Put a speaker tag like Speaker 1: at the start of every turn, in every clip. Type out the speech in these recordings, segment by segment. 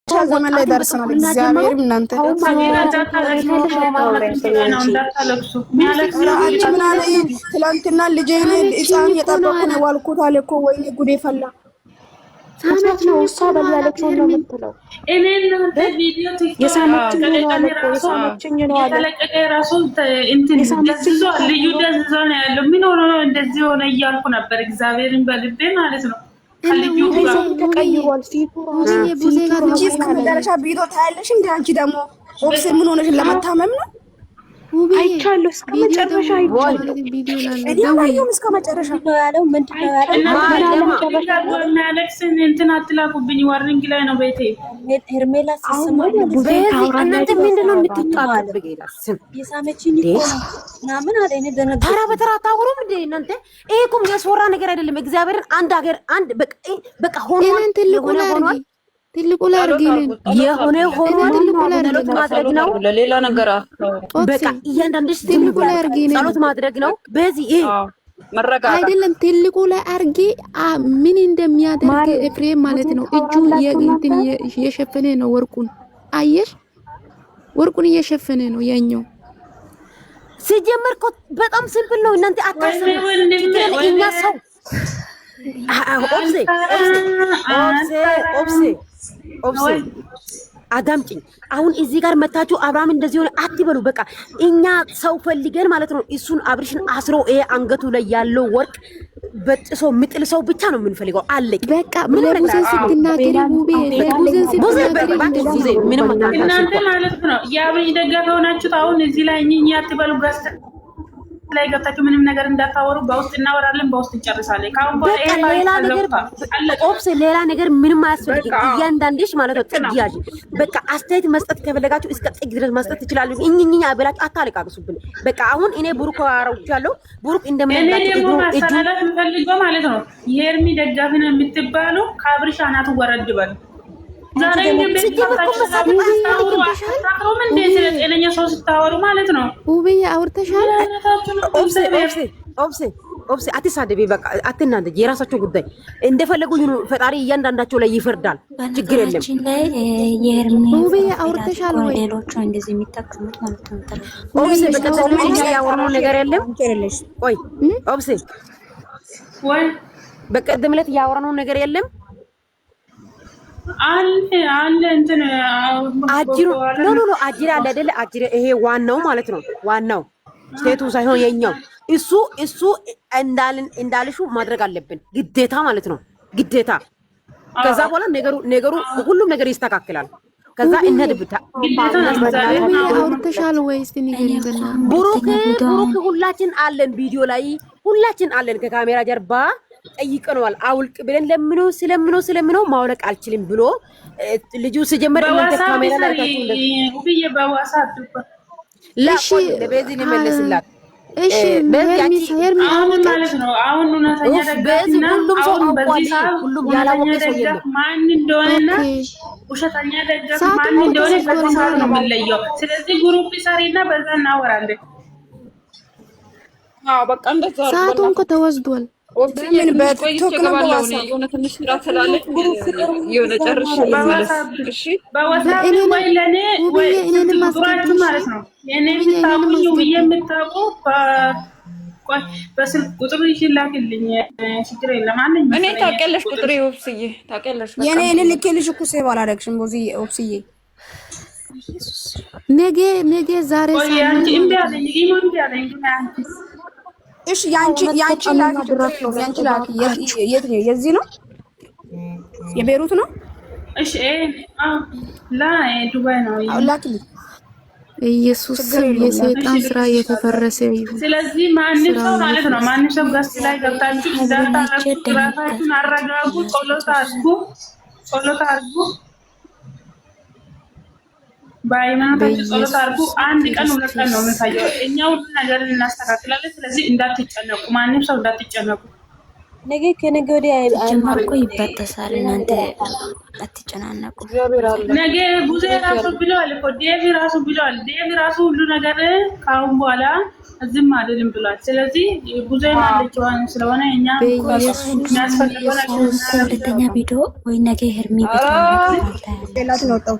Speaker 1: ዘመን ላይ ደርሰናል። እግዚአብሔርም እናንተ ትላንትና ልጄን ሕፃን የጠበኩ ነው ዋልኩት አለ እኮ ወይኔ ጉዴ ፈላ።
Speaker 2: ሳመች ነው እሷ በያለችው ነው የምትለው። እኔ እናንተ ቪዲዮ የሳመችኝ ነው አለ እኮ የሳመችኝ ነው አለ ተለቀቀ ራሱ እንትን ደስዞ ልዩ ደስዞ ነው ያለው። ምን ሆኖ ነው እንደዚህ ሆነ እያልኩ ነበር እግዚአብሔርን በልቤ ማለት ነው። ልዩ
Speaker 1: ተቀይሯል ፊቱ ቡዜ ጋር እስከመጨረሻ ቪዲዮ ታያለሽ እንዴ? አንቺ ደግሞ ኦክስ ምን ሆነሽ ለመታመም ነው?
Speaker 2: አይቻለሁ እስከ መጨረሻ አይቻለሁ።
Speaker 1: ቪዲዮ ላይ እስከ መጨረሻ
Speaker 2: ነው ያለው። ምንድነው ያለው?
Speaker 3: ማለክስን እንትን አትላኩብኝ። ዋርኒንግ ላይ ነው ቤቴ
Speaker 2: ሄርሜላ ሲስማ
Speaker 4: እናንተ ምንድነው የምትጣጣሉ? በጌታስም
Speaker 2: የሳመችኝ እኮ ምናምን አለ። እኔ ደነገ
Speaker 4: ተራ በተራ ታወሩም እንዴ እናንተ? ይሄ እኮ የሚያስወራ ነገር አይደለም። እግዚአብሔርን አንድ ሀገር አንድ በቃ ሆኗል።
Speaker 1: ትልቁ ላይ አርጊ
Speaker 4: የሆነ ጸሎት ማድረግ ነው።
Speaker 3: ለሌላ ነገር
Speaker 4: በቃ እያንዳንድሽ ትልቁ ላይ አርጊ ጸሎት ማድረግ ነው። በዚህ ይሄ
Speaker 1: መረጋጋት አይደለም። ትልቁ ላይ አርጊ ምን እንደሚያደርግ ኤፍሬም ማለት ነው። እጁ የእንትን የሸፈነ ነው። ወርቁን አየሽ? ወርቁን እየሸፈነ ነው ያኛው።
Speaker 4: ሲጀመር እኮ በጣም ሲምፕል ነው። እናንተ አታስቡ። እኛ ሰው ኦብሴ አዳምጪኝ። አሁን እዚህ ጋር መታችሁ አብርሃም እንደዚህ ሆነ አትበሉ። በቃ እኛ ሰው ፈልገን ማለት ነው። እሱን አብርሽን አስሮ ይሄ አንገቱ ላይ ያለው ወርቅ በጥሶ ምጥል ሰው ብቻ ነው የምንፈልገው። አለቅ
Speaker 1: በቃ ለቡዜ ስትናገሪ ቡዜ
Speaker 3: ምንም እናንተ ማለት ነው የአብርሽ ደጋፊ ሆናችሁ አሁን እዚህ ላይ እኛ አትበሉ። ጋስተ ላይ ገብታችሁ ምንም ነገር እንዳታወሩ። በውስጥ እናወራለን፣ በውስጥ እንጨርሳለን። ካሁን በኋላ ይሄ
Speaker 4: ሌላ ነገር ኦፕስ ሌላ ነገር ምንም አያስፈልግም። እያንዳንድሽ ማለት ነው ጥጊያጅ በቃ አስተያየት መስጠት ከፈለጋችሁ እስከ ጥግ ድረስ መስጠት ትችላላችሁ። እኝኛ ብላችሁ አታለቃቅሱብን። በቃ አሁን እኔ ብሩክ አወራውቻለሁ። ብሩክ እንደምንላችሁ
Speaker 3: እጁ ፈልጎ ማለት ነው የሄርሚ ደጋፊ ነው የምትባሉ ከአብርሽ አናቱ ወረድ በሉ። ዛሬ ጤነኛ ሰው ስታወሩ ማለት ነው።
Speaker 1: ውብዬ አውርተሻል።
Speaker 4: ኦብሴ አትሳደቢ። በቃ አትናደጂ። የራሳቸው ጉዳይ እንደፈለጉ ይሁኑ። ፈጣሪ እያንዳንዳቸው ላይ ይፈርዳል። ችግር የለም።
Speaker 1: ውብዬ አውርተሻል ወይ?
Speaker 2: ሌሎቹ እንደዚህ የሚጠቀሙት ማለት ነው።
Speaker 4: ኦብሴ በቀደም ያወራነው ነገር የለም። ቆይ ኦብሴ
Speaker 3: ወይ
Speaker 4: በቀደም ዕለት ያወራነው ነገር የለም።
Speaker 3: አለ እንትን
Speaker 4: አጅሩ ኖ አጅራ አለ አይደለ? አጅራ ይሄ ዋናው ማለት ነው። ዋናው ሴቱ ሳይሆን የኛው እሱ እንዳልሹ ማድረግ አለብን ግዴታ ማለት ነው። ግዴታ ከዛ በኋላ ነገሩ ሁሉም ነገር ይስተካከላል። ከዛ እንሄድብታ
Speaker 1: አውርተሻል ወይስ ንገሪና።
Speaker 4: ብሩክ ሁላችን አለን፣ ቪዲዮ ላይ ሁላችን አለን። ከካሜራ ጀርባ ጠይቀነዋል። አውልቅ ብለን ስለምነው ማውለቅ አልችልም ብሎ ልጁ ሲጀመር እናንተ ካሜራ ላይ ታችሁ
Speaker 3: ውብዬ በዋሳብ
Speaker 4: ለሺ ለቤዚን ይመለስላት።
Speaker 1: እሺ ሄርሚ
Speaker 3: አሁን ማለት ነው። አሁን እውነተኛ ደጋፊና
Speaker 4: ሁሉም ሰው አውቋል። ሁሉም ያላወቀ ሰው የለም።
Speaker 3: ማን እንደሆነና ውሸተኛ ደጋፊ ማን እንደሆነ በተሳር ነው የሚለየው። ስለዚህ ግሩፕ ሰሪና በዛ እናወራለን።
Speaker 1: በቃ እንደዛ ሰዓቱን እኮ ተወስዷል።
Speaker 3: ምን በቲክቶክ ነው የሆነ ትንሽ ስራ ስላለኝ የሆነ ጨርሽ ማለት እሺ። በዋትስአፕ ወይ ለኔ ወይ ቁጥራችሁ ማለት ነው የኔ የምታውቁኝ ወይ የምታውቁ በስልክ ቁጥሩ ይላክልኝ። ችግር የለም አለኝ። እኔ ታውቂያለሽ ቁጥሬ ኦፕስዬ ታውቂያለሽ።
Speaker 1: የኔ ልኬልሽ እኮ ሴቭ አላደረግሽም ቦዚ ኦፕስዬ። ነገ ዛሬ
Speaker 3: አንቺ እምቢ አለኝ እምቢ አለኝ ግን አንቺ
Speaker 1: እሺ ያንቺ ላኪ ድረስ ነው። ያንቺ ላኪ የት ነው? የዚህ ነው የቤሩት ነው።
Speaker 3: እሺ ላይ ዱባይ ነው።
Speaker 1: ላኪ
Speaker 4: ኢየሱስ የሰይጣን ስራ የተፈረሰ ይሁን።
Speaker 3: ስለዚህ ማንም ሰው ማለት ነው ማንም ሰው ጋር ላይ ገብታችሁ ራሳችሁን አረጋጉ፣ ጸሎት አድርጉ በሃይማኖታችሁ ጸሎት አድርጉ። አንድ ቀን ሁለት ቀን ነው የምንታየው። እኛ ሁሉ ነገር እናስተካክላለን። ስለዚህ እንዳትጨነቁ፣ ማንም ሰው እንዳትጨነቁ።
Speaker 2: ነገ ከነገ ወዲያ
Speaker 5: ጀመርኩ ይበጠሳል። እናንተ አትጨናነቁ።
Speaker 3: ነገ ቡዜ ራሱ ብለዋል እኮ ዴቪ ራሱ ብለዋል። ዴቪ ራሱ ሁሉ ነገር ካሁን በኋላ ዝም አይደለም ብሏል። ስለዚህ ቡዜ ማለት ስለሆነ እኛ
Speaker 5: ሁለተኛ ቪዲዮ ወይ ነገ ሄርሚ ቤት ነው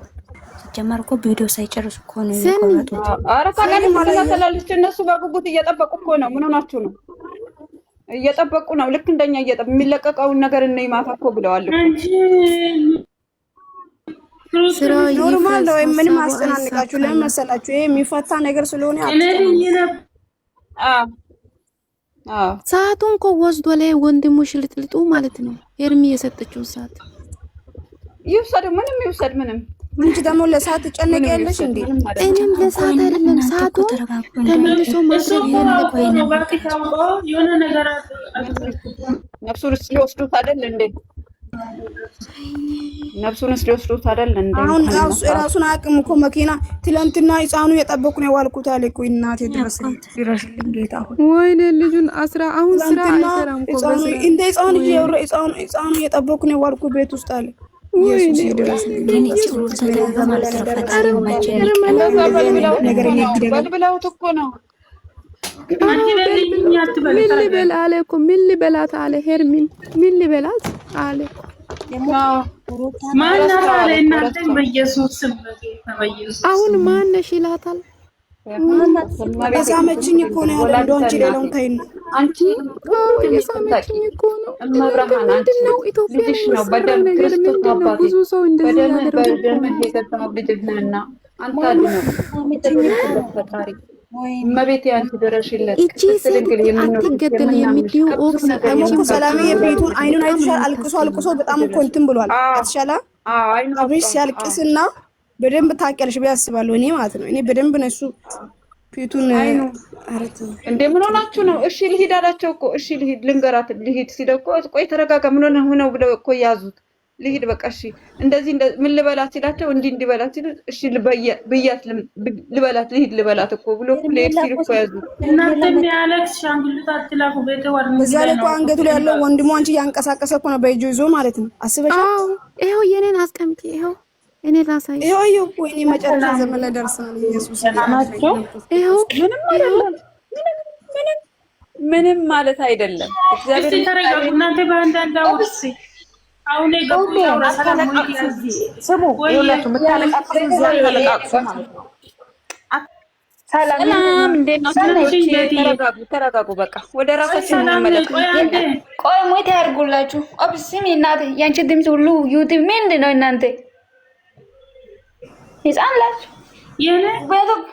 Speaker 5: ጀመርኩ ቪዲዮ ሳይጨርሱ እኮ ነው የቆረጡት።
Speaker 3: ኧረ ታውቃለህ ማለት አተላልች እነሱ በጉጉት እየጠበቁ እኮ ነው። ምን ሆናችሁ ነው? እየጠበቁ ነው። ልክ እንደኛ የሚለቀቀውን ነገር እነ ማታ እኮ ብለዋል እንጂ
Speaker 6: ኖርማል ነው። ምንም አስጨናንቃችሁ ለምን መሰላችሁ? ይሄ የሚፈታ ነገር ስለሆነ
Speaker 1: ሰዓቱን እኮ ወስዶ ላይ ወንድሙሽ ልጥልጡ ማለት ነው። ሄርሚ የሰጠችው ሰዓት
Speaker 3: ይውሰድ፣ ምንም ይውሰድ፣ ምንም
Speaker 6: አንቺ ደግሞ ለሰዓት ተጨነቀ ያለሽ እንዴ?
Speaker 1: እኔም ለሰዓት አይደለም ሰዓቱ ተመልሶ ማድረግ
Speaker 3: የሆነ ነገር ነፍሱን ሊወስዱት አይደል እንዴ? ነፍሱን ሊወስዱት አይደል እንዴ?
Speaker 6: አሁን ራሱን አቅም እኮ መኪና ትላንትና ህፃኑ የጠበቁ ነው ያልኩት አለ እኮ እናቴ ድረስልኝ ጌታ ሆይ
Speaker 1: ወይኔ ልጁን አስራ አሁን ስራ አይሰራም እኮ
Speaker 6: እንደ ህፃን ህፃኑ የጠበቁ ነው ያልኩ ቤት ውስጥ አለ ኢየሱስ ይድረስልኝ።
Speaker 3: በልብላው እኮ ነው
Speaker 1: ምን ልበል አለ እኮ ምን ልበላት አለ ሄርሚን ምን ልበላት አለ
Speaker 3: ማናት አለ እናንተ በኢየሱስ ስም በኢየሱስ
Speaker 1: አሁን ማነሽ ይላታል።
Speaker 6: የሳመችኝ እኮ ነው ያለው ዶንት ሌላውን ታይና
Speaker 3: አንቺ
Speaker 1: የሳመችኝ እኮ ነው
Speaker 3: መብራሃን አንቺ
Speaker 1: ነው ኢትዮጵያ
Speaker 3: ነው በደም ክርስቶስ አባቴ
Speaker 1: ብዙ ሰው እንደዚህ ያደርጋል።
Speaker 3: በደም የገጠመው ልጅነና አንተ አድነው ፈጣሪ እመቤቴ አንቺ ድረሽለት።
Speaker 1: እቺ ሴት አትገደል የሚዲው ኦክሲ
Speaker 6: እኮ ሰላምዬ ቤቱን አይኑን አይተሻል? አልቅሶ በጣም እኮ እንትን ብሏል። አትሻላ አብሬሽ ሲያልቅስና በደንብ ታውቂያለሽ ብዬ አስባለሁ። እኔ ማለት ነው እኔ በደንብ ነው እሱ ፊቱን አረት
Speaker 3: እንዴ ምን ሆናችሁ ነው? እሺ ልሂድ አላቸው እኮ እሺ ልሂድ ልንገራት ልሂድ ሲደቆ ቆይ ተረጋጋ ምን ሆነው ብለው እኮ ያዙት። ልሂድ በቃ እሺ እንደዚህ ምን ልበላት ሲላቸው እንዲበላት ሲሉ እሺ ብያት ልበላት ልሂድ ልበላት እኮ ብሎ ለኤል ሲል እኮ ያዙት።
Speaker 2: እናንተ የሚያለቅስ ሻንጉሊት አትላኩ ቤተ ወር ነው
Speaker 6: እዛ ላይ እኮ አንገቱ ላይ ያለው ወንድሙ አንቺ ያንቀሳቀሰ እኮ ነው በእጁ ይዞ ማለት ነው። አስበሻል?
Speaker 1: ይሄው የኔን አስቀምጪ ይሄው እኔ ላሳይ
Speaker 6: ይሄው እኮ እኔ መጨረሻ ዘመን ላይ ደርሰናል። ኢየሱስ
Speaker 1: ይሄው
Speaker 3: ምንም ማለት አይደለም። እግዚአብሔር
Speaker 2: ተረጋጉ እናንተ በአንዳንድ አውርሲ አሁን የገቡ
Speaker 4: ስሙ ይኸውላችሁ የምታለቃቅሱ እዚያ ታለቃቅሱ ማለት ነው።
Speaker 3: ሰላም እንዴት ናችሁ? ተረጋጉ በቃ ወደ ራሳችን እንመለስ።
Speaker 5: ቆይ ሞት ያርጉላችሁ። ኦብሲም እናቴ ያንቺ ድምጽ ሁሉ ዩቲዩብ ምንድን ነው እናንተ ይጻላችሁ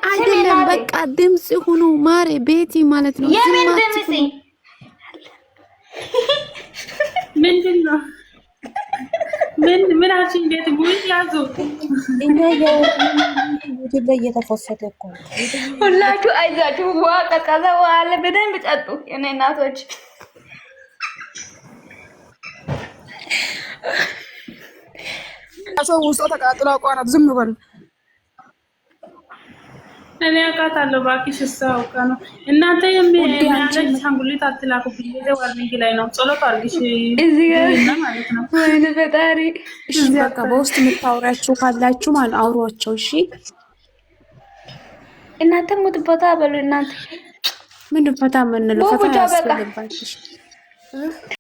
Speaker 1: አይደለም በቃ ድምጽ ሁኑ ማሬ ቤቲ ማለት ነው።
Speaker 5: የምን ድምጽ
Speaker 2: ምንድን ነው? ምን አልሽኝ? ቤት ሙይ ያዙ
Speaker 4: እኛ ዩቲዩብ ላይ እየተፈሰተ እኮ
Speaker 5: ሁላችሁ አይዛችሁ ውሃ ቀዝቃዛ ውሃ አለ በደንብ ጠጡ የኔ እናቶች።
Speaker 6: ሰው ውስጥ ተቃጥሎ አቋራጥ ዝም በል
Speaker 2: እኔ አውቃታለሁ እባክሽ እሷው ነው እናንተ የሚያለች ሻንጉሊት አትላኩ ቢዜ ዋርኒንግ ላይ ነው ጸሎት አድርጊሽ
Speaker 5: እዚህ
Speaker 2: እና ማለት ነው።
Speaker 5: ወይኔ ፈጣሪ
Speaker 6: እሺ በቃ በውስጥ የምታወራችሁ ካላችሁ ማለት አውሯቸው። እሺ
Speaker 5: እናንተ ሙት ቦታ በሉ እናንተ
Speaker 6: ምን ፈታ ምን ነው ፈታ ያስፈልጋችሁ